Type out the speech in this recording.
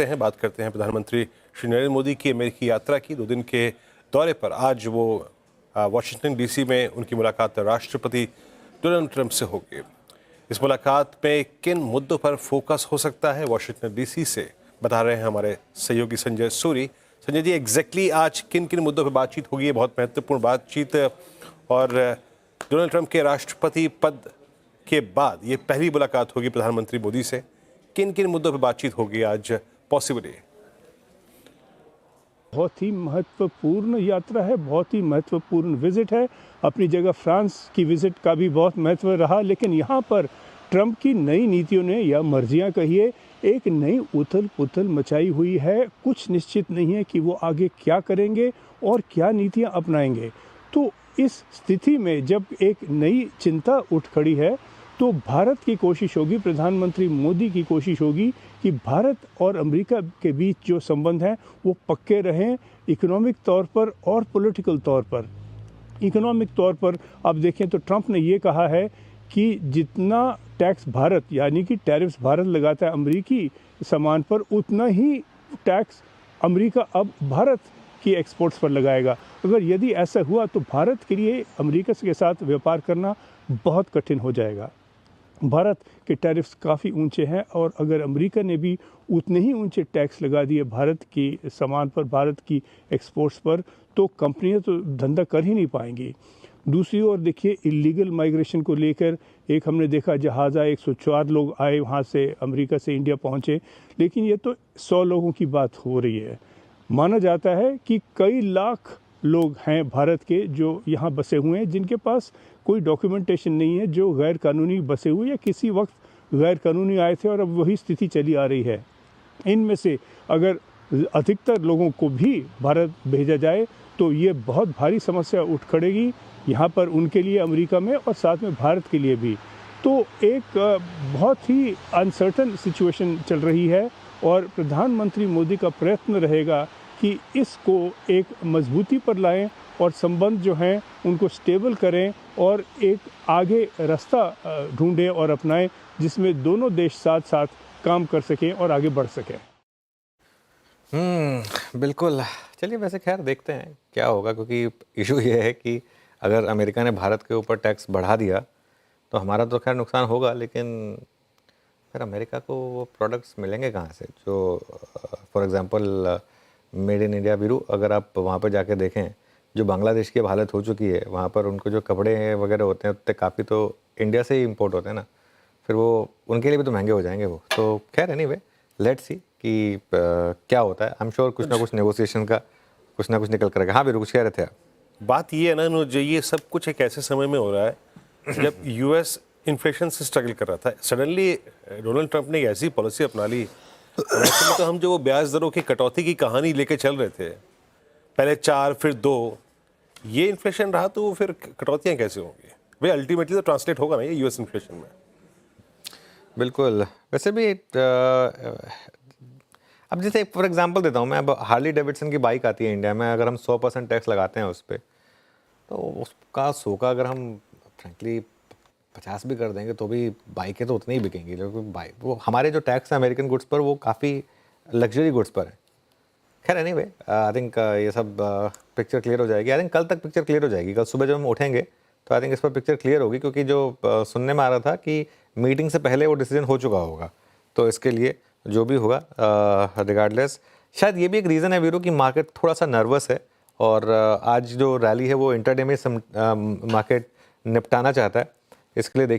करते हैं प्रधानमंत्री श्री नरेंद्र मोदी की अमेरिकी यात्रा की। 2 दिन के दौरे पर आज वो वाशिंगटन डीसी में उनकी मुलाकात राष्ट्रपति डोनाल्ड ट्रंप से होगी। इस मुलाकात में किन मुद्दों पर फोकस हो सकता है, वाशिंगटन डीसी से बता रहे हैं हमारे सहयोगी संजय सूरी। संजय जी, एग्जैक्टली आज किन किन मुद्दों पर बातचीत होगी? बहुत महत्वपूर्ण बातचीत, और डोनाल्ड ट्रंप के राष्ट्रपति पद के बाद ये पहली मुलाकात होगी प्रधानमंत्री मोदी से। किन किन मुद्दों पर बातचीत होगी आज पॉसिबली? बहुत ही महत्वपूर्ण यात्रा है, बहुत ही महत्वपूर्ण विजिट है। अपनी जगह फ्रांस की विजिट का भी बहुत महत्व रहा, लेकिन यहाँ पर ट्रंप की नई नीतियों ने, या मर्जियाँ कहिए, एक नई उथल पुथल मचाई हुई है। कुछ निश्चित नहीं है कि वो आगे क्या करेंगे और क्या नीतियाँ अपनाएंगे। तो इस स्थिति में जब एक नई चिंता उठ खड़ी है, तो भारत की कोशिश होगी, प्रधानमंत्री मोदी की कोशिश होगी कि भारत और अमेरिका के बीच जो संबंध हैं वो पक्के रहें, इकोनॉमिक तौर पर और पॉलिटिकल तौर पर। इकोनॉमिक तौर पर अब देखें तो ट्रंप ने ये कहा है कि जितना टैक्स भारत, यानी कि टैरिफ्स भारत लगाता है अमेरिकी सामान पर, उतना ही टैक्स अमेरिका अब भारत की एक्सपोर्ट्स पर लगाएगा। अगर यदि ऐसा हुआ तो भारत के लिए अमेरिका के साथ व्यापार करना बहुत कठिन हो जाएगा। भारत के टैरिफ्स काफ़ी ऊंचे हैं, और अगर अमेरिका ने भी उतने ही ऊंचे टैक्स लगा दिए भारत की सामान पर, भारत की एक्सपोर्ट्स पर, तो कंपनियां तो धंधा कर ही नहीं पाएंगी। दूसरी ओर देखिए, इलीगल माइग्रेशन को लेकर एक हमने देखा जहाज़ आए, 104 लोग आए वहाँ से, अमेरिका से इंडिया पहुँचे, लेकिन ये तो 100 लोगों की बात हो रही है। माना जाता है कि कई लाख लोग हैं भारत के जो यहाँ बसे हुए हैं, जिनके पास कोई डॉक्यूमेंटेशन नहीं है, जो गैर कानूनी बसे हुए या किसी वक्त गैर कानूनी आए थे, और अब वही स्थिति चली आ रही है। इनमें से अगर अधिकतर लोगों को भी भारत भेजा जाए तो ये बहुत भारी समस्या उठ खड़ेगी यहाँ पर उनके लिए, अमेरिका में, और साथ में भारत के लिए भी। तो एक बहुत ही अनसर्टन सिचुएशन चल रही है, और प्रधानमंत्री मोदी का प्रयत्न रहेगा कि इसको एक मजबूती पर लाएं और संबंध जो हैं उनको स्टेबल करें, और एक आगे रास्ता ढूंढें और अपनाएं जिसमें दोनों देश साथ साथ काम कर सकें और आगे बढ़ सकें। बिल्कुल। चलिए, वैसे खैर देखते हैं क्या होगा, क्योंकि इशू ये है कि अगर अमेरिका ने भारत के ऊपर टैक्स बढ़ा दिया तो हमारा तो खैर नुकसान होगा, लेकिन फिर अमेरिका को वो प्रोडक्ट्स मिलेंगे कहाँ से जो for example made in India Veeru, अगर आप वहाँ पर जाके देखें जो बांग्लादेश की अब हालत हो चुकी है, वहाँ पर उनको जो कपड़े वगैरह होते हैं उतने काफ़ी तो इंडिया से ही इंपोर्ट होते हैं ना, फिर वो उनके लिए भी तो महंगे हो जाएंगे वो। तो खैर एनीवे, लेट्स सी कि क्या होता है। आई एम श्योर कुछ ना कुछ नेगोशिएशन का कुछ ना कुछ निकल करेगा। हाँ वीरू, कुछ कह रहे थे आप? बात ये है ना अनुज, ये सब कुछ एक ऐसे समय में हो रहा है जब यूएस इन्फ्लेशन से स्ट्रगल कर रहा था। सडनली डोनाल्ड ट्रंप ने एक ऐसी पॉलिसी अपना ली। वैसे में तो हम जो वो ब्याज दरों की कटौती की कहानी लेके चल रहे थे, पहले 4 फिर 2, ये इन्फ्लेशन रहा तो फिर कटौतियाँ कैसे होंगी? भाई अल्टीमेटली तो ट्रांसलेट होगा ना ये यूएस इन्फ्लेशन में। बिल्कुल। वैसे भी अब जैसे फॉर एग्जांपल देता हूँ मैं, अब हार्ली डेविडसन की बाइक आती है इंडिया में, अगर हम 100% टैक्स लगाते हैं उस पर, तो उसका 100 का अगर हम फ्रेंकली 50 भी कर देंगे तो भी बाइकें तो उतनी ही बिकेंगी, क्योंकि बाइक वो हमारे जो टैक्स है अमेरिकन गुड्स पर वो काफ़ी लग्जरी गुड्स पर है। खैर एनीवे, आई थिंक ये सब पिक्चर क्लियर हो जाएगी। आई थिंक कल तक पिक्चर क्लियर हो जाएगी। कल सुबह जब हम उठेंगे तो आई थिंक इस पर पिक्चर क्लियर होगी, क्योंकि जो सुनने में आ रहा था कि मीटिंग से पहले वो डिसीजन हो चुका होगा। तो इसके लिए जो भी होगा रिगार्डलेस, शायद ये भी एक रीज़न है वीरू कि मार्केट थोड़ा सा नर्वस है, और आज जो रैली है वो इंटरडे में मार्केट निपटाना चाहता है। इसके लिए